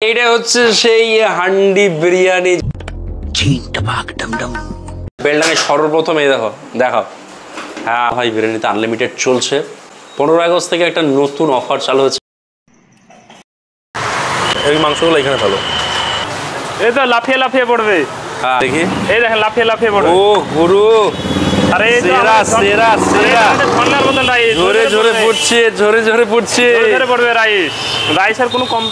এটা হচ্ছে সেই হান্ডি বিরিয়ানি বেলডাঙে সর্বপ্রথম এই দেখো দেখাও। হ্যাঁ ভাই, বিরিয়ানিতে আনলিমিটেড চলছে। 15 আগস্ট থেকে একটা নতুন অফার চালু হচ্ছে। এই মাংসগুলো এখানে ভালো, এই তো লাফিয়ে লাফিয়ে পড়বে। হ্যাঁ দেখি, এই দেখেন লাফিয়ে লাফিয়ে পড়বে। ও গুরু, আরে সেরা সেরা সেরা, ঠান্ডার মতন রাইস জোরে জোরে পড়ছে, জোরে জোরে পড়ছে, জোরে পড়বে রাইস। রাইসের কোনো কম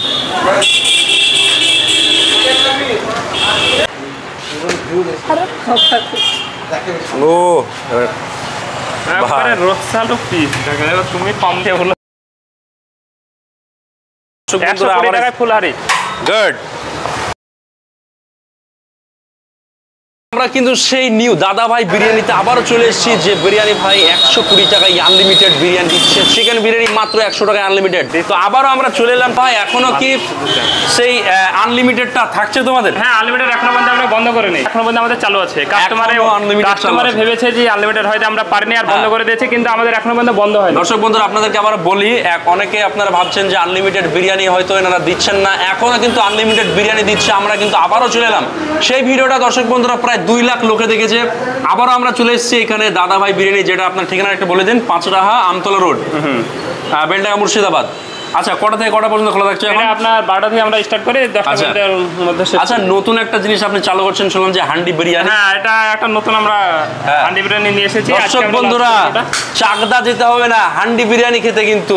ও একবারে রসালো পিস। তুমি কম দিয়ে বলো 120 টাকায় ফুল হাড়ি। গুড। আমরা কিন্তু সেই নিউ দাদা ভাই বিরিয়ানিতে আবারও চলে এসেছি, যে বিরিয়ানি ভাই 120 টাকায় আনলিমিটেড বিরিয়ানি দিচ্ছে। চিকেন বিরিয়ানি মাত্র 100 টাকায় আনলিমিটেড। তো আবারও আমরা চলে এলাম ভাই, এখনো কি সেই আনলিমিটেডটা থাকছে তোমাদের? হ্যাঁ, আনলিমিটেড এখনো পর্যন্ত আমরা বন্ধ করিনি, এখনো পর্যন্ত আমাদের চালু আছে। কাস্টমারে ভেবেছে যে আনলিমিটেড হয়তো আমরা পারিনি আর বন্ধ করে দিয়েছে, কিন্তু আমাদের এখনো পর্যন্ত বন্ধ হয়নি। দর্শক বন্ধুরা, আপনাদেরকে আবার বলি, অনেকে আপনারা ভাবছেন যে আনলিমিটেড বিরিয়ানি হয়তো এনারা দিচ্ছেন না, এখনো কিন্তু আনলিমিটেড বিরিয়ানি দিচ্ছে। আমরা কিন্তু আবারও চলে এলাম, সেই ভিডিওটা দর্শক বন্ধুরা প্রায় 2 লাখ লোকে দেখেছে। আবারও আমরা চলে এসেছি এখানে দাদা ভাই বিরিয়ানি, যেটা আপনার ঠিকানা একটা বলে দিন। 5 রাহা আমতলা রোড, বেলডাঙ্গা, মুর্শিদাবাদ। আচ্ছা, কটা থেকে কটা পর্যন্ত খোলা থাকছে? এটা আপনার 12টা থেকে আমরা স্টার্ট করি, 10টার মধ্যে শেষ। আচ্ছা, নতুন একটা জিনিস আপনি চালু করছেন শুনলাম, যে হান্ডি বিরিয়ানি। হ্যাঁ, এটা একটা নতুন আমরা হান্ডি বিরিয়ানি নিয়ে এসেছি। দর্শক বন্ধুরা, চাকদা যেতে হবে না হান্ডি বিরিয়ানি খেতে, কিন্তু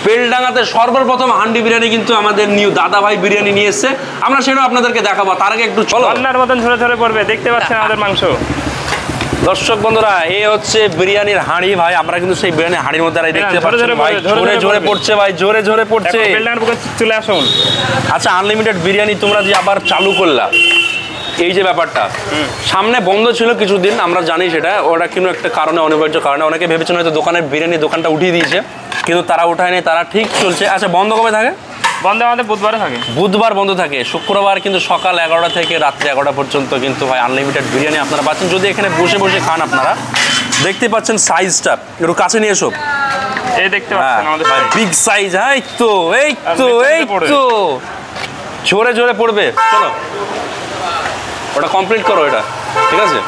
বেলডাঙ্গাতে সর্বপ্রথম হান্ডি বিরিয়ানি কিন্তু আমাদের নিউ দাদা ভাই বিরিয়ানি নিয়ে এসেছে। আমরা সেটা আপনাদেরকে দেখাবো, তার আগে একটু চলো। রান্নার মতন ঝরে ঝরে পড়বে, দেখতে পাচ্ছেন আমাদের মাংস। দর্শক বন্ধুরা, এই হচ্ছে বিরিয়ানির হাঁড়ি ভাই। আমরা কিন্তু সেই বিরিয়ানির হাঁড়ির মধ্যে দেখতে পাচ্ছি ভাই, জোরে জোরে পড়ছে ভাই, জোরে জোরে পড়ছে। চলে আসুন। আচ্ছা, আনলিমিটেড বিরিয়ানি তোমরা যে আবার চালু করলা, এই যে ব্যাপারটা সামনে বন্ধ ছিল কিছুদিন, আমরা জানি সেটা। ওটা কিন্তু একটা কারণে, অনিবার্য কারণে, অনেকে ভেবেছেন হয়তো দোকানের বিরিয়ানি দোকানটা উঠিয়ে দিয়েছে, কিন্তু তারা উঠায়নি, তারা ঠিক চলছে। আচ্ছা, বন্ধ কবে থাকে? বন্ধ আমাদের বুধবারে থাকে। বুধবার বন্ধ থাকে। শুক্রবার কিন্তু সকাল 11টা থেকে রাত্রি 11টা পর্যন্ত কিন্তু ভাই আনলিমিটেড বিরিয়ানি আপনারা পাচ্ছেন। যদি এখানে বসে বসে খান, আপনারা দেখতে পাচ্ছেন সাইজটা, একটু কাছে নিয়ে এসো। এই দেখতে পাচ্ছেন আমাদের বিগ সাইজ। এই তো এই তো এই তো, জোরে জোরে পড়বে। চলো ওটা কমপ্লিট করো, এটা ঠিক আছে,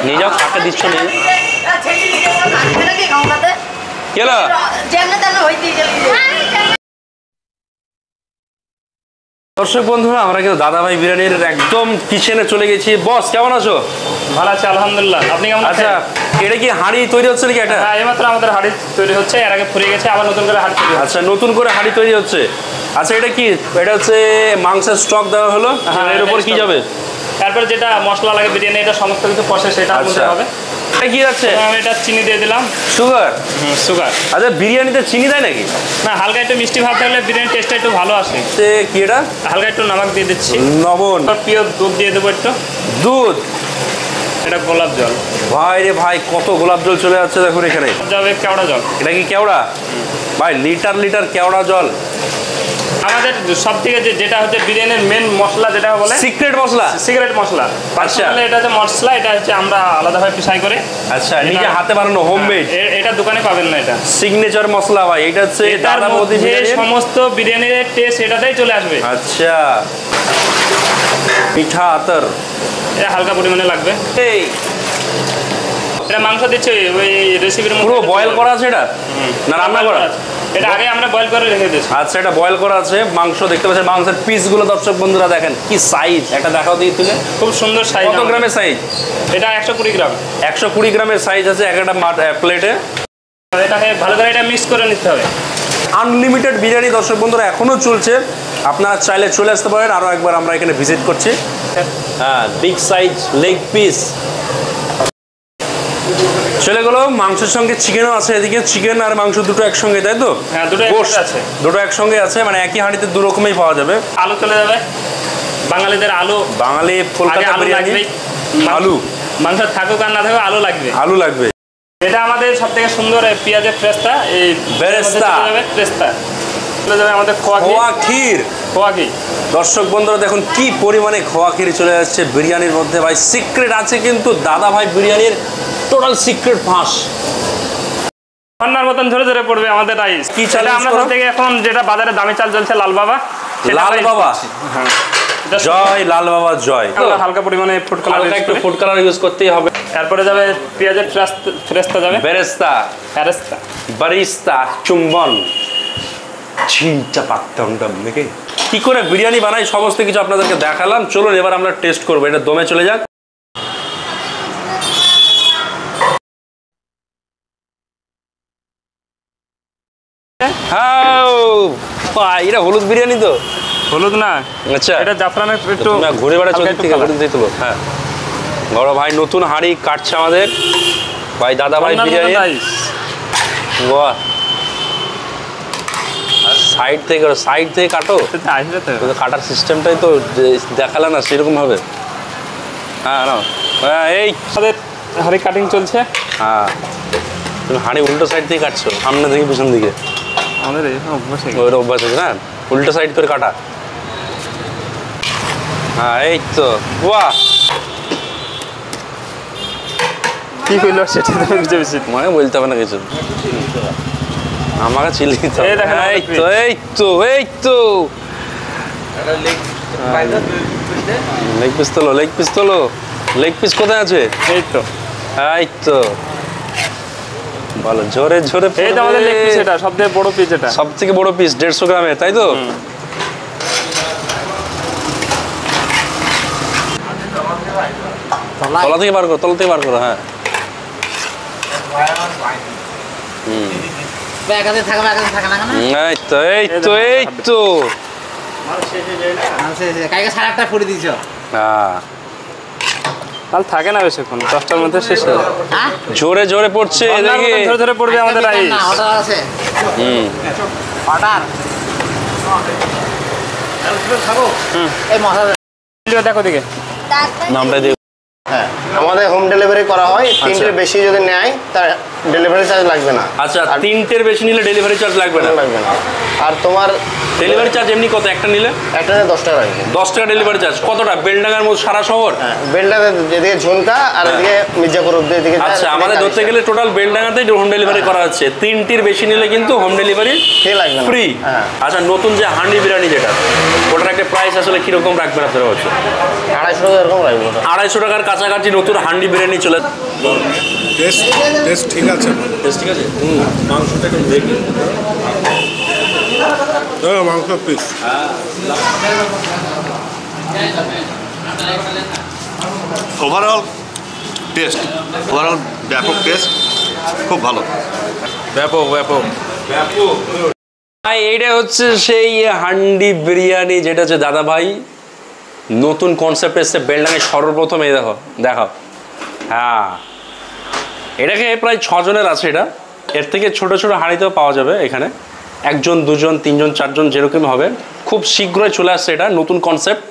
নিয়ে যাও। কাকে দিচ্ছ নিয়ে গেলো। দর্শক বন্ধুরা, আমরা কিন্তু দাদা ভাই বিরিয়ানির একদম কিচেনে চলে গেছি। বস, কেমন আছো? ভালো আছে আলহামদুলিল্লাহ, আপনি কেমন আছেন? আচ্ছা, এটা কি হাঁড়ি তৈরি হচ্ছে নাকি? এটা হ্যাঁ, এইমাত্র আমাদের হাঁড়ি তৈরি হচ্ছে, এর আগে ফুরিয়ে গেছে, আবার নতুন করে হাঁড়ি তৈরি। আচ্ছা, নতুন করে হাঁড়ি তৈরি হচ্ছে। আচ্ছা, এটা কি? এটা হচ্ছে মাংসের স্টক দেওয়া হলো, এর উপর কি যাবে? তারপরে যেটা মশলা লাগে বিরিয়ানি, এটা সমস্ত কিছু প্রসেস সেটা মধ্যে হবে। এটা কি আছে? আমি এটা চিনি দিয়ে দিলাম। সুগার? সুগার। আচ্ছা, বিরিয়ানিতে চিনি দেয় নাকি? না, হালকা একটু মিষ্টি ভাব থাকলে বিরিয়ানির টেস্টটা একটু ভালো আসে। কি এটা? হালকা একটু নমক দিয়ে দিচ্ছি, লবণ, পিওর দুধ দিয়ে দেবো একটু। দুধ? এটা গোলাপ জল। ভাই রে ভাই, কত গোলাপ জল চলে যাচ্ছে দেখুন এখানে। যাবে কেওড়া জল। এটা কি কেওড়া? ভাই লিটার লিটার কেওড়া জল। আমাদের সব থেকে যেটা হচ্ছে বিরিয়ানির মেন মশলা, যেটা বলে সিক্রেট মশলা। সিক্রেট মশলা। আচ্ছা, এটা হচ্ছে মশলা, এটা হচ্ছে আমরা আলাদাভাবে পিসাই করে। আচ্ছা, নিজে হাতে বানানো, হোমমেড। এটা দোকানে পাবেন না, এটা সিগনেচার মশলা ভাই। এটা হচ্ছে দাদা বৌদি বিরিয়ানির সমস্ত বিরিয়ানির টেস্ট এটাতেই চলে আসবে। আচ্ছা, মিঠা আতর এটা হালকা পরিমাণে লাগবে। এই এটা মাংস দিচ্ছে ওই রেসিপির মধ্যে। পুরো বয়েল করা আছে এটা না রান্না করা? এটা আগে আমরা বয়েল করে রেখে দিয়েছি। আচ্ছা, এটা বয়েল করা আছে। মাংস দেখতে পাচ্ছেন, মাংসের পিসগুলো দর্শক বন্ধুরা দেখেন কি সাইজ। এটা দেখাও দিই তুলে, খুব সুন্দর সাইজ। কত গ্রামের সাইজ? এটা 120 গ্রাম। 120 গ্রামের সাইজ আছে একটা প্লেটে। এটাকে ভালো করে এটা মিক্স করে নিতে হবে। আনলিমিটেড বিরিয়ানি দর্শক বন্ধুরা এখনো চলছে, আপনারা চাইলে চলে আসতে পারেন। আরও একবার আমরা এখানে ভিজিট করছি। হ্যাঁ, বিগ সাইজ লেগ পিস চলে গেল। মাংসের সঙ্গে চিকেনও আছে এদিকে। চিকেন আর মাংস দুটো একসঙ্গে, তাই তো? হ্যাঁ, দুটো একসঙ্গে আছে, মানে একই হাঁড়িতে দু রকমই পাওয়া যাবে। আলু চলে যাবে, বাঙালিদের আলু। বাঙালি কলকাতা বিরিয়ানি, আলু। মাংস থাকুক আর না থাকুক, আলু লাগবে। আলু লাগবে। এটা আমাদের সব থেকে সুন্দর পেঁয়াজের ফ্রেস্তা, এই বেরেস্তা ফ্রেস্তা চলে যাবে। আমাদের খোয়া ক্ষীর। খোয়া ক্ষীর দর্শক বন্ধুরা দেখুন কি পরিমাণে খোয়া ক্ষীর চলে যাচ্ছে বিরিয়ানির মধ্যে। ভাই সিক্রেট আছে কিন্তু দাদা ভাই বিরিয়ানির, টোটাল সিক্রেট ফাঁস। রান্নার মতন ঝরে ঝরে পড়বে আমাদের রাইস। কি চাল? আমরা থেকে এখন যেটা বাজারে দামি চাল চলছে, লাল বাবা, লাল বাবা জয়, লাল বাবা জয়। হালকা পরিমাণে ফুড কালার, একটু ফুড কালার ইউজ করতেই হবে। তারপরে যাবে পেঁয়াজের ফ্রেস্তা যাবে, বেরেস্তা, বারিস্তা, চুম্বন, ঝিঞ্চা পাত্তাম নাকি কি করে বিরিয়ানি বানাই সমস্ত কিছু আপনাদেরকে দেখালাম। চলুন এবার আমরা টেস্ট করবো, এটা দমে চলে যাক। হ্যাঁ এটা হলুদ বিরিয়ানি তো? হলুদ না, আচ্ছা এটা জাফরানের একটু ঘুরে বেড়া চলছে থেকে ঘুরে তুলো। হ্যাঁ বড় ভাই নতুন হাঁড়ি কাটছে আমাদের ভাই, দাদা ভাই বিরিয়ানি। বাহ, সাইড থেকে কাটো, কাটার সিস্টেমটাই তো দেখালে না সেরকম ভাবে। হ্যাঁ এই হাঁড়ি কাটিং চলছে। হ্যাঁ তুমি হাঁড়ি উল্টো সাইড থেকে কাটছো, সামনে থেকে পিছন দিকে? আমাদের ওই অভ্যাস আছে না, উল্টো সাইড করে কাটা। হ্যাঁ এই তো, বাহ কি কইলো সেটা তো বুঝতে পেরেছি, মানে বলতে হবে না কিছু, আমাকে চিলি তো। এই তো এই তো এই তো লেগ পিস তোলো, লেগ পিস তোলো। লেগ পিস কোথায় আছে? এই তো, এই তো ভালো, জোরে জোরে। এই তো আমাদের লেগ পিস, এটা সবথেকে বড় পিস, এটা সবথেকে বড় পিস 150 গ্রামে, তাই তো? তলা থেকে বার করো, তলা থেকে বার করো। হ্যাঁ এই তো এই তো এই তো কাল থাকে না বেশিক্ষণ, 10টার মধ্যে শেষ হয়ে যায়। জোরে জোরে পড়ছে, ধরে ধরে পড়বে আমাদের রাইস। দেখো দিকে নামটা দিয়ে। হ্যাঁ আমাদের হোম ডেলিভারি করা হয়, 3টের বেশি যদি নেয় তার ডেলিভারি চার্জ লাগবে না। আচ্ছা 3টের বেশি নিলে ডেলিভারি চার্জ লাগবে না? লাগবে না। আর তোমার ডেলিভারি চার্জ এমনি কত একটা নিলে? একটাতে 10 টাকা লাগবে। 10 টাকা ডেলিভারি চার্জ। কতটা? বেলডাঙ্গার মধ্যে সারা শহর? হ্যাঁ বেলডাঙ্গা যেদিকে ঝুনকা আর এদিকে মির্জাপুর অব্দি দিকে। আচ্ছা আমাদের ধরতে গেলে টোটাল বেলডাঙ্গাতেই হোম ডেলিভারি করা হচ্ছে। 3টির বেশি নিলে কিন্তু হোম ডেলিভারি লাগবে না, ফ্রি। আচ্ছা নতুন যে হান্ডি বিরিয়ানি যেটা, ওটার একটা প্রাইস আসলে কিরকম রাখবেন আপনারা? হচ্ছে 250 টাকা এরকম লাগবে। 250 টাকার কাছাকাছি নতুন হান্ডি বিরিয়ানি চলে। টেস্ট ঠিক আছে, টেস্ট ঠিক আছে। মাংসটা একটু দেখি। মাংস পিস ওভারঅল টেস্ট, ওভারঅল ব্যাপক টেস্ট, খুব ভালো, ব্যাপক ব্যাপক ব্যাপক। এইটা হচ্ছে সেই হান্ডি বিরিয়ানি যেটা হচ্ছে দাদা ভাই নতুন কনসেপ্ট এসছে বেলডাঙে সর্বপ্রথম। এই দেখো দেখো, হ্যাঁ এটাকে প্রায় 6 জনের আছে। এটা এর থেকে ছোট ছোট হাঁড়িতেও পাওয়া যাবে এখানে, 1 জন 2 জন 3 জন 4 জন যেরকম হবে। খুব শীঘ্রই চলে আসছে এটা নতুন কনসেপ্ট।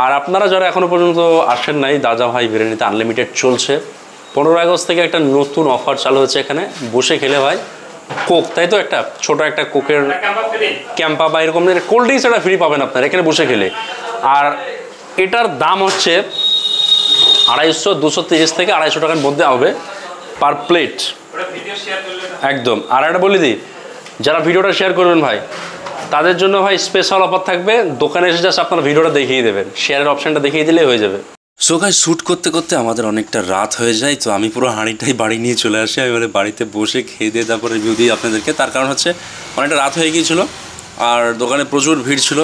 আর আপনারা যারা এখনও পর্যন্ত আসেন নাই, দাদা ভাই বিরিয়ানিতে আনলিমিটেড চলছে। 15 আগস্ট থেকে একটা নতুন অফার চালু হচ্ছে এখানে। বসে খেলে ভাই কোক, তাই তো একটা ছোট একটা কোকের ক্যাম্পা বা এরকম কোল্ড ড্রিঙ্কস একটা ফ্রি পাবেন আপনারা এখানে বসে খেলে। আর এটার দাম হচ্ছে 250, 230 থেকে 250 টাকার মধ্যে হবে পার প্লেট একদম। আর একটা বলে দিই, যারা ভিডিওটা শেয়ার করবেন ভাই তাদের জন্য ভাই স্পেশাল অফার থাকবে। দোকানে এসে জাস্ট আপনার ভিডিওটা দেখিয়ে দেবেন, শেয়ারের অপশানটা দেখিয়ে দিলেই হয়ে যাবে। সো গাইস শ্যুট করতে করতে আমাদের অনেকটা রাত হয়ে যায়, তো আমি পুরো হাঁড়িটাই বাড়ি নিয়ে চলে আসি। আমি মানে বাড়িতে বসে খেয়ে দিয়ে তারপরে রিভিউ দিই আপনাদেরকে। তার কারণ হচ্ছে অনেকটা রাত হয়ে গিয়েছিলো আর দোকানে প্রচুর ভিড় ছিল,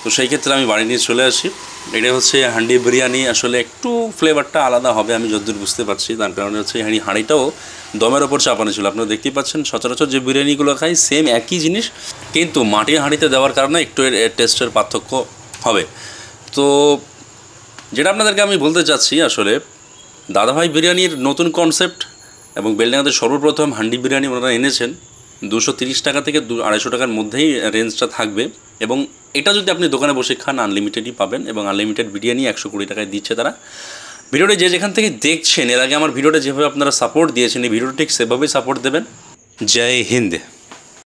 তো সেই ক্ষেত্রে আমি বাড়ি নিয়ে চলে আসি। এটা হচ্ছে হান্ডি বিরিয়ানি, আসলে একটু ফ্লেভারটা আলাদা হবে আমি যতদূর বুঝতে পারছি। তার কারণে হচ্ছে হাঁড়িটাও দমের ওপর চাপানো ছিল। আপনারা দেখতেই পাচ্ছেন সচরাচর যে বিরিয়ানিগুলো খাই সেম একই জিনিস, কিন্তু মাটির হাঁড়িতে দেওয়ার কারণে একটু এর টেস্টের পার্থক্য হবে। তো যেটা আপনাদেরকে আমি বলতে চাচ্ছি, আসলে দাদাভাই বিরিয়ানির নতুন কনসেপ্ট এবং বেলডাঙ্গাতে সর্বপ্রথম হান্ডি বিরিয়ানি ওনারা এনেছেন। 230 টাকা থেকে 250 টাকার মধ্যেই রেঞ্জটা থাকবে। এবং এটা যদি আপনি দোকানে বসে খান আনলিমিটেডই পাবেন, এবং আনলিমিটেড বিরিয়ানি 120 টাকায় দিচ্ছে তারা। ভিডিওটা যে যেখান থেকে দেখছেন, এর আগে আমার ভিডিওটা যেভাবে আপনারা সাপোর্ট দিয়েছেন, এই ভিডিওটা ঠিক সেভাবেই সাপোর্ট দেবেন। জয় হিন্দ।